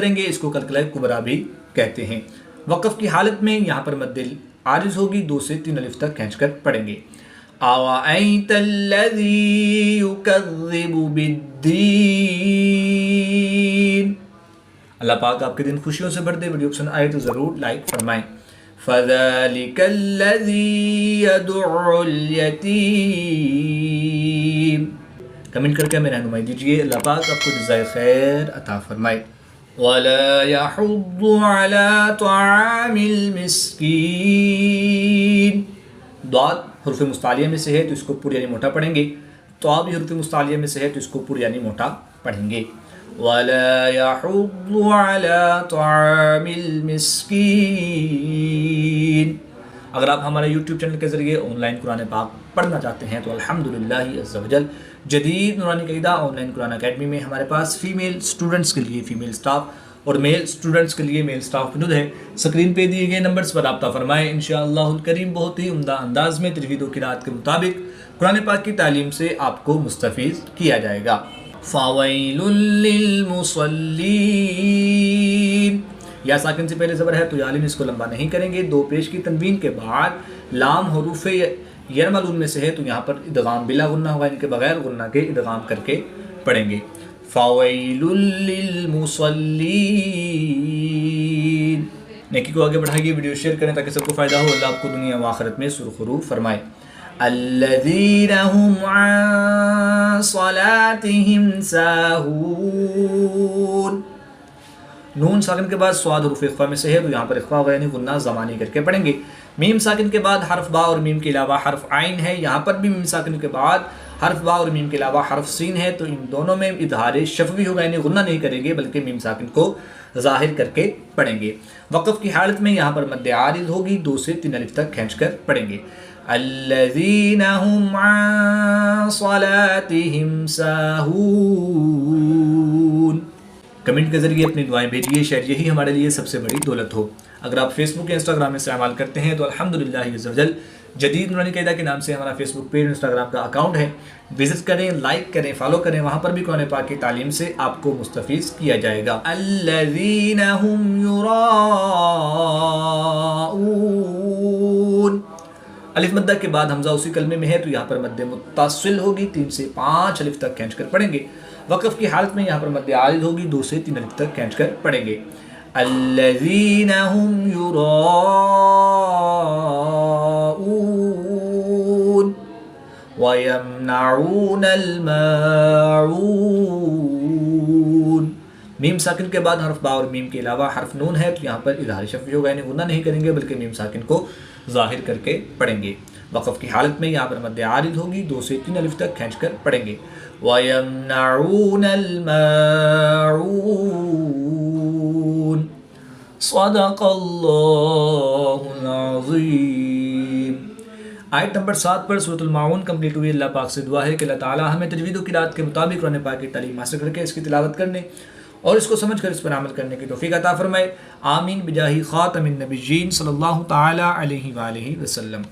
کریں گے، اس کو قلقلہ کبریٰ بھی کہتے ہیں۔ وقف کی حالت میں یہاں پر مد عارض ہوگی، 2 سے 3 الف تک کھینچ کر پڑھیں گے۔ أَرَأَيْتَ الَّذِي يُكَذِّبُ بِالدِّينِ۔ اللہ پاک آپ کے دن خوشیوں سے بھر دے۔ ویڈیو پسند آئے تو ضرور لائک فرمائیں۔ فَذَلِكَ الَّذِي يَدُعُّ الْيَتِيمَ۔ کمنٹ کر کے ہمیں رہنمائی دیجیے، اللہ پاک آپ کو جزائے خیر عطا فرمائے۔ وَلَا يَحُضُّ عَلَى طَعَامِ الْمِسْكِينِ۔ ضاد حروف مستعلیہ میں سے ہے تو اس کو پور یعنی موٹا پڑھیں گے، تو آپ بھی حروف مستعلیہ میں سے ہے تو اس کو پور یعنی موٹا پڑھیں گے۔ وَلَا يَحُضُّ عَلَى طَعَامِ الْمِسْكِينِ۔ اگر آپ ہمارے یوٹیوب چینل کے ذریعے آن لائن قرآن پاک پڑھنا چاہتے ہیں تو الحمدللہ عز و جل جدید نورانی قاعدہ آن لائن قرآن اکیڈمی میں ہمارے پاس فیمیل اسٹوڈنٹس کے لیے فیمیل اسٹاف اور میل اسٹوڈنٹس کے لیے میل اسٹاف موجود ہے۔ اسکرین پہ دیے گئے نمبرز پر رابطہ فرمائیں، انشاءاللہ الکریم بہت ہی عمدہ انداز میں تجوید و قرات کے مطابق قرآن پاک کی تعلیم سے آپ کو مستفیض کیا جائے گا۔ فَوَيْلٌ لِّلْمُصَلِّينَ۔ یا ساکن سے پہلے زبر ہے تو یالین اس کو لمبا نہیں کریں گے، 2 پیش کی تنوین کے بعد لام حروف یرملون میں سے ہے تو یہاں پر ادغام بلا غنہ ہوگا، ان کے بغیر غنہ کے ادغام کر کے پڑھیں گے۔ فَوَيْلٌ لِّلْمُصَلِّينَ۔ نیکی کو آگے بڑھائیے، ویڈیو شیئر کریں تاکہ سب کو فائدہ ہو، اللہ آپ کو دنیا و آخرت میں سرخرو فرمائے۔ الَّذِينَ هُمْ عَن صَلَاتِهِمْ سَاهُونَ۔ نون ساکن کے بعد سواد حروف اخفا میں سے ہے تو یہاں پر اخفا یعنی غنہ زمانی کر کے پڑھیں گے۔ میم ساکن کے بعد حرف با اور میم کے علاوہ حرف عین ہے، یہاں پر بھی میم ساکن کے بعد حرف با اور میم کے علاوہ حرف سین ہے تو ان دونوں میں اظہار شفوی ہوگا، یعنی غنہ نہیں کریں گے بلکہ میم ساکن کو ظاہر کر کے پڑھیں گے۔ وقف کی حالت میں یہاں پر مد عارض ہوگی، 2 سے 3 الف تک کھینچ کر پڑھیں گے۔ الَّذِينَ هُمْ عَن صَلَاتِهِمْ سَاهُونَ۔ کمنٹ کے ذریعے اپنی دعائیں بھیجیے، شاید یہی ہمارے لیے سب سے بڑی دولت ہو۔ اگر آپ فیس بک یا انسٹاگرام میں استعمال کرتے ہیں تو الحمدللہ عز و جل جدید نورانی قاعدہ کے نام سے ہمارا فیس بک پیج انسٹاگرام کا اکاؤنٹ ہے، وزٹ کریں، لائک کریں، فالو کریں، وہاں پر بھی قرآن پاک کی تعلیم سے آپ کو مستفیض کیا جائے گا۔ الَّذِينَ هُمْ يُرَاءُونَ۔ الف مدہ کے بعد حمزہ اسی کلمے میں ہے تو یہاں پر مد متصل ہوگی، 3 سے 5 الف تک کھینچ کر پڑھیں گے۔ وقف کی حالت میں یہاں پر مد عارض ہوگی، 2 سے 3 الف تک کھینچ کر پڑھیں گے۔ الَّذِينَ هُمْ يُرَاءُونَ وَيَمْنَعُونَ الْمَاعُونَ۔ میم ساکن کے بعد حرف با اور میم کے علاوہ حرف نون ہے تو یہاں پر اظہار شفوی ہوگا، یعنی غنہ نہیں کریں گے بلکہ میم ساکن کو ظاہر کر کے پڑھیں گے۔ وقف کی حالت میں یہاں پر مد عارض ہوگی، 2 سے 3 الف تک کھینچ کر پڑھیں گے۔ وَيَمْنَعُونَ الْمَاعُونَ۔ صدق اللہ العظیم۔ آیت نمبر 7 پر سورۃ الماعون کمپلیٹ ہوئی۔ اللہ پاک سے دعا ہے کہ اللہ تعالی ہمیں تجوید و قرات کے مطابق قرآن پاک کی تعلیم حاصل کر کے اس کی تلاوت کرنے اور اس کو سمجھ کر اس پر عمل کرنے کی توفیق عطا فرمائے، آمین بجاہ خاتم النبیین صلی اللہ تعالی علیہ وآلہ وسلم۔